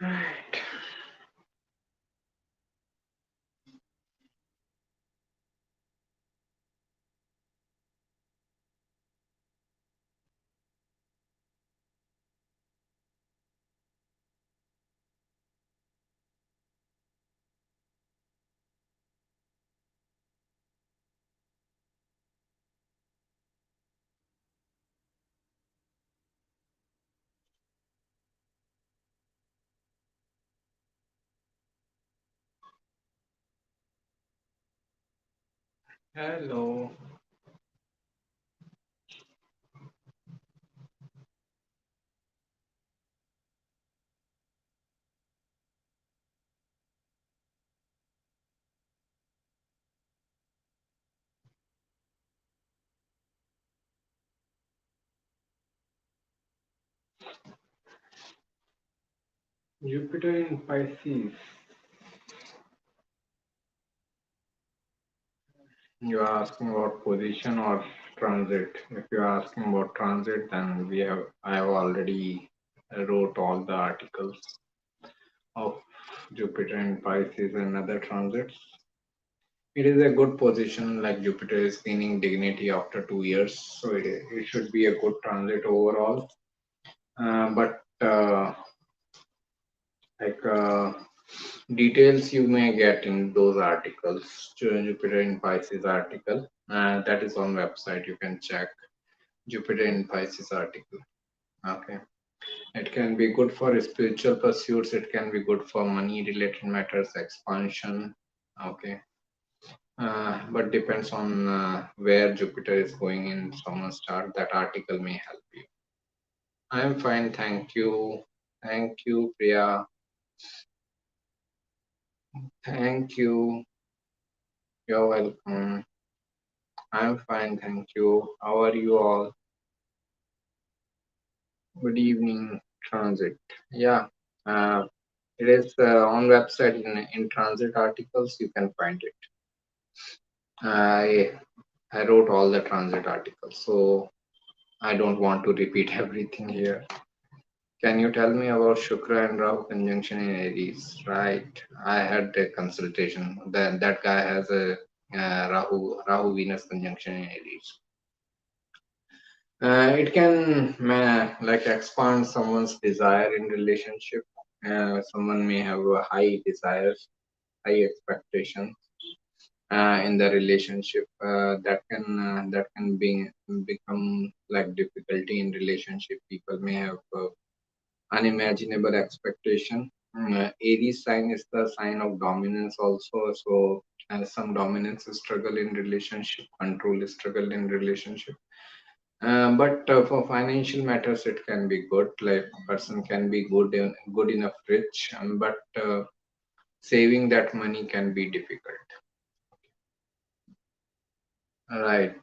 Right. Hello. Jupiter in Pisces. You are asking about position or transit. If you are asking about transit, then I have already wrote all the articles of Jupiter in Pisces and other transits. It is a good position, like Jupiter is gaining dignity after 2 years, so it should be a good transit overall. But like details you may get in those articles, Jupiter in Pisces article, that is on website. You can check Jupiter in Pisces article. Okay, it can be good for spiritual pursuits. It can be good for money related matters, expansion. Okay, but depends on where Jupiter is going in someone's chart. That article may help you. I am fine, thank you. Thank you, Priya. Thank you. You're welcome. I'm fine, thank you. How are you all? Good evening, Transit. Yeah, uh, it is on website in Transit articles. You can find it. I I wrote all the Transit articles, so I don't want to repeat everything here. Can you tell me about Shukra and Rahu conjunction in Aries? Right, I had a consultation. That guy has a Rahu Venus conjunction in Aries. It can like expand someone's desire in relationship. Someone may have high desires, high expectations in the relationship. That can become like difficulty in relationship. People may have unimaginable expectation. Aries sign is the sign of dominance also. So some dominance struggle in relationship, control struggle in relationship. But for financial matters, it can be good. Like a person can be good enough rich, but saving that money can be difficult. Right.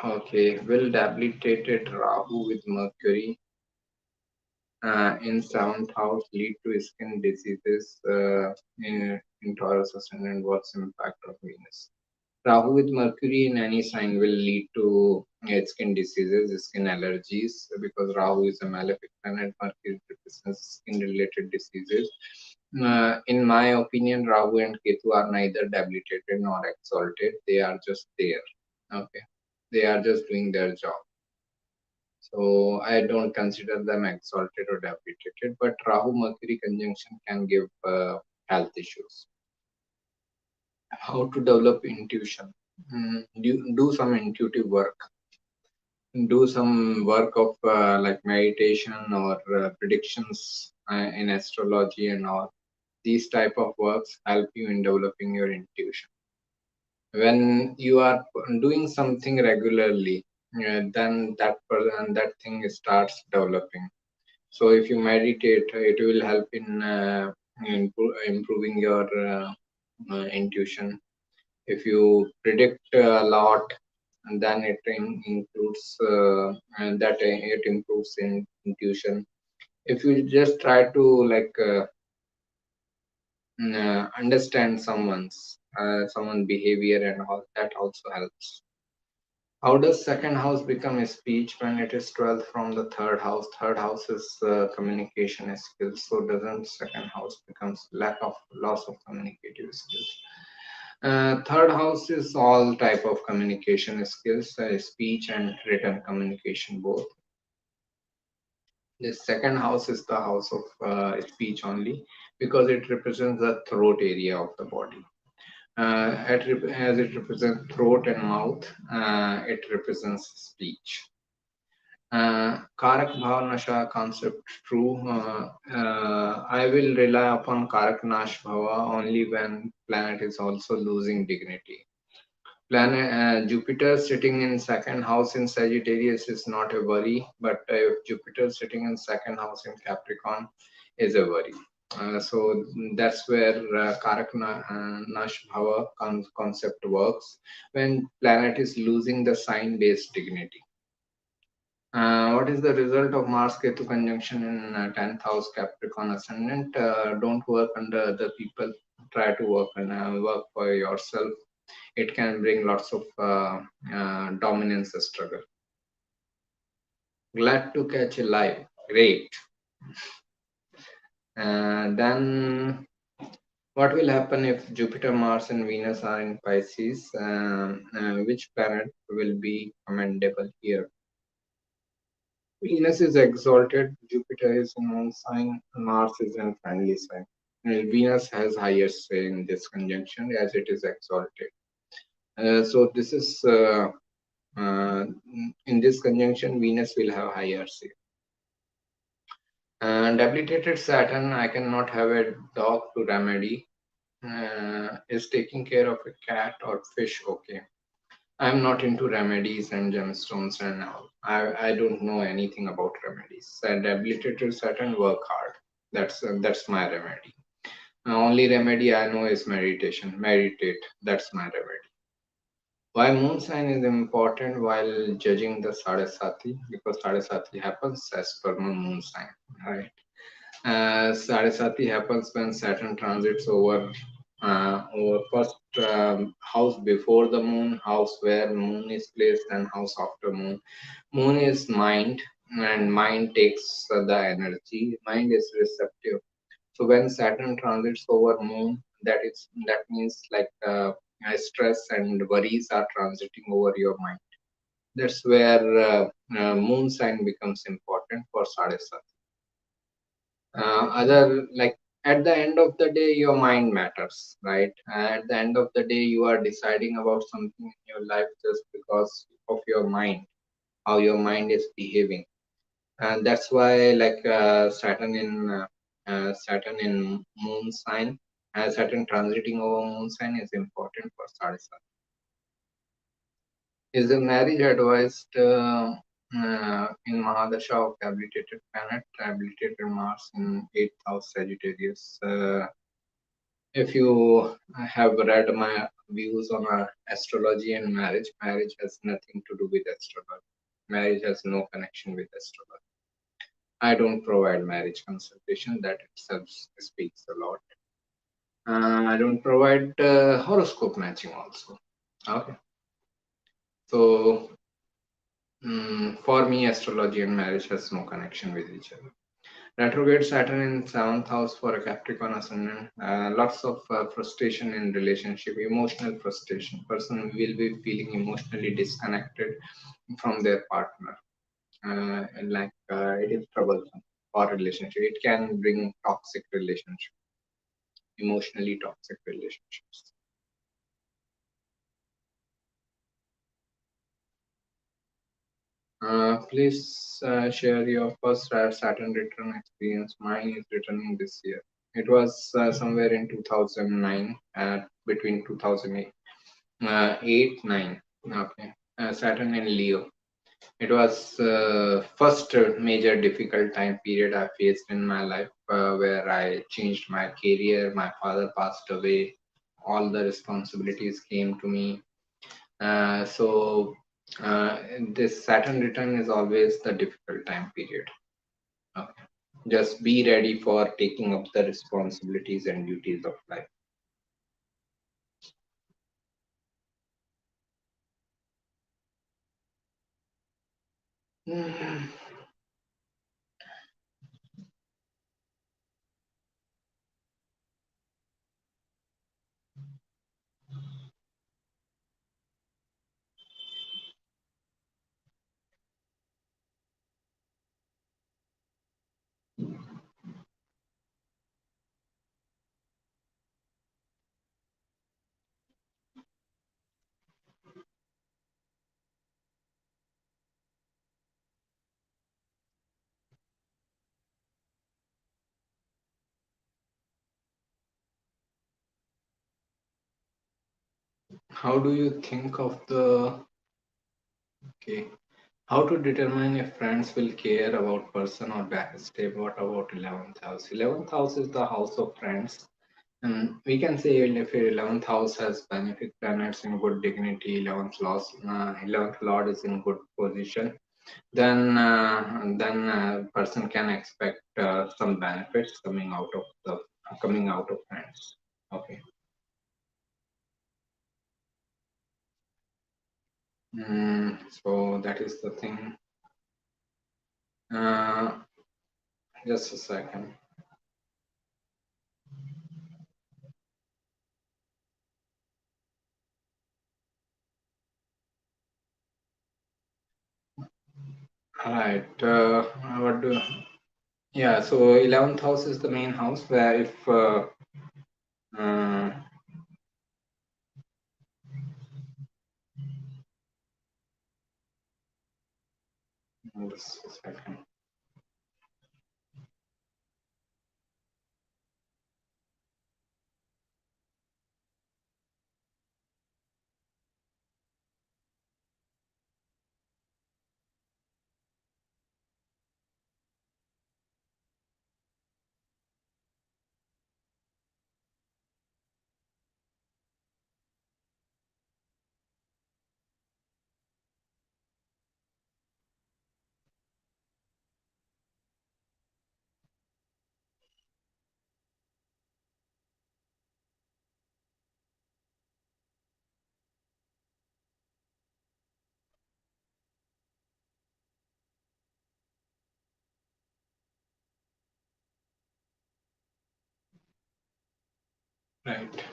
Okay. Will debilitated Rahu with Mercury in seventh house lead to skin diseases in Taurus ascendant? What's the impact of Venus? Rahu with Mercury in any sign will lead to skin diseases, skin allergies, because Rahu is a malefic planet. Mercury represents skin related diseases. In my opinion, Rahu and Ketu are neither debilitated nor exalted. They are just there. Okay. They are just doing their job. So I don't consider them exalted or debilitated, but Rahu Mercury conjunction can give health issues. How to develop intuition? Do some intuitive work. Do some work of like meditation or predictions in astrology and all. These type of works help you in developing your intuition. When you are doing something regularly, then that thing starts developing. So if you meditate, it will help in improving your intuition. If you predict a lot, and then it includes and that it improves in intuition. If you just try to like understand someone's someone behavior and all, that also helps. How does second house become a speech when it is 12th from the third house? Third house is communication skills. So doesn't second house becomes lack of loss of communicative skills? Third house is all type of communication skills, speech and written communication both. The second house is the house of speech only because it represents the throat area of the body. As it represents throat and mouth, it represents speech. Karak Bhav Nasha concept true. I will rely upon Karak Nash Bhava only when planet is also losing dignity. Planet Jupiter sitting in second house in Sagittarius is not a worry, but if Jupiter sitting in second house in Capricorn is a worry. So that's where Nash Bhava concept works when planet is losing the sign based dignity. What is the result of Mars Ketu conjunction in 10th house Capricorn ascendant? Don't work under other people. Try to work and work for yourself. It can bring lots of dominance struggle. Glad to catch a live. Great. Then what will happen if Jupiter, Mars, and Venus are in Pisces? Which planet will be commendable here? Venus is exalted, Jupiter is in one sign, Mars is in friendly sign. Venus has higher say in this conjunction as it is exalted. So this is in this conjunction, Venus will have higher say. Debilitated Saturn, I cannot have a dog to remedy. Is taking care of a cat or fish okay? I'm not into remedies and gemstones and all. I don't know anything about remedies. And debilitated Saturn, work hard. That's my remedy. Only remedy I know is meditation. Meditate. That's my remedy. Why moon sign is important while judging the Sadasati? Because Sadasati happens as per moon sign, right? Sadasati happens when Saturn transits over first house before the moon, house where moon is placed, and house after moon. Moon is mind, and mind takes the energy. Mind is receptive. So when Saturn transits over moon, that means like stress and worries are transiting over your mind. That's where moon sign becomes important for Sadasati. Other like at the end of the day your mind matters, right? At the end of the day you are deciding about something in your life just because of your mind, how your mind is behaving. And that's why like Saturn in moon sign, Saturn transiting over moon sign is important for Sadhasa. Is the marriage advised in Mahadasha of habilitated planet, habilitated Mars in 8th house Sagittarius? If you have read my views on astrology and marriage, marriage has nothing to do with astrology. Marriage has no connection with astrology. I don't provide marriage consultation. That itself speaks a lot. I don't provide horoscope matching also. Okay. So for me, astrology and marriage has no connection with each other. Retrograde Saturn in seventh house for a Capricorn ascendant. Lots of frustration in relationship, emotional frustration. Person will be feeling emotionally disconnected from their partner. It is troublesome for relationship. It can bring toxic relationship, emotionally toxic relationships. Please share your first Saturn return experience. Mine is returning this year. It was somewhere in 2009, between 2008, 9. Okay, Saturn in Leo. It was first major difficult time period I faced in my life, where I changed my career. My father passed away. All the responsibilities came to me. So this Saturn return is always the difficult time period. Okay. Just be ready for taking up the responsibilities and duties of life. How do you think of the okay? How to determine if friends will care about person or backstab? What about 11th house? 11th house is the house of friends. And we can say if 11th house has benefic planets in good dignity, 11th lord is in good position, then person can expect some benefits coming out of friends. Okay. So that is the thing. Uh, just a second. All right. What do? Yeah. So 11th house is the main house where if uh, just a second. Right.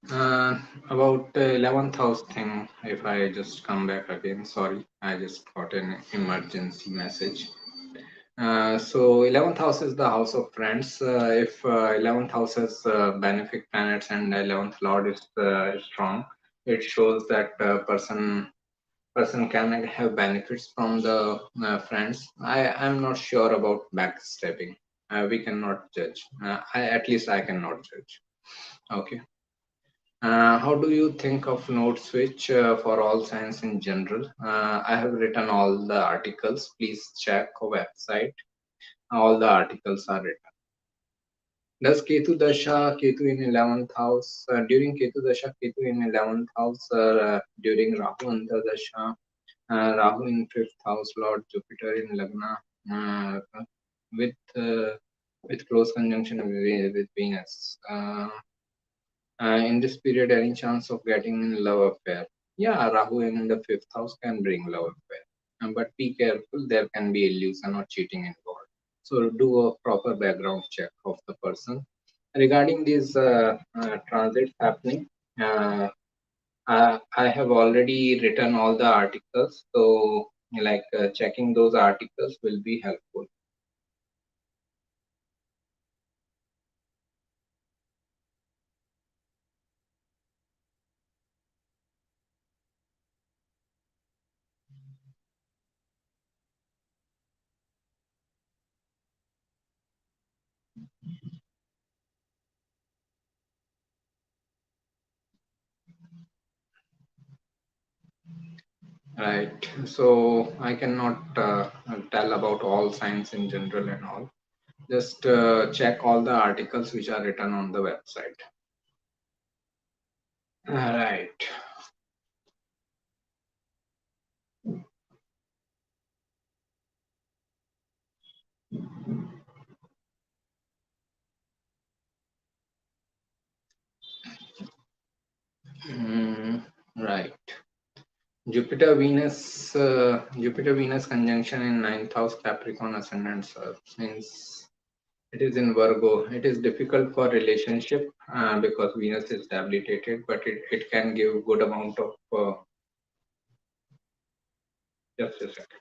Uh, about the 11th house thing, if I just come back again, sorry, I just got an emergency message. So 11th house is the house of friends. If 11th house has benefic planets and 11th lord is strong, it shows that person can have benefits from the friends. I'm not sure about backstabbing. We cannot judge. At least I cannot judge. Okay. How do you think of node switch for all signs in general? I have written all the articles. Please check our website. All the articles are written. Does Ketu Dasha, Ketu in 11th house, during Ketu Dasha, Ketu in 11th house, during Rahu Anta Dasha, Rahu in 5th house, Lord Jupiter in Lagna, with with close conjunction with Venus. In this period, any chance of getting in love affair? Yeah, Rahu in the 5th house can bring love affair. But be careful, there can be illusion or cheating involved. So do a proper background check of the person. Regarding these transits happening, I have already written all the articles. So like checking those articles will be helpful. Right. So I cannot tell about all signs in general and all. Just check all the articles which are written on the website. Right. Right. Jupiter Venus conjunction in ninth house Capricorn ascendant since it is in Virgo. It is difficult for relationship because Venus is debilitated, but it can give good amount of just a second.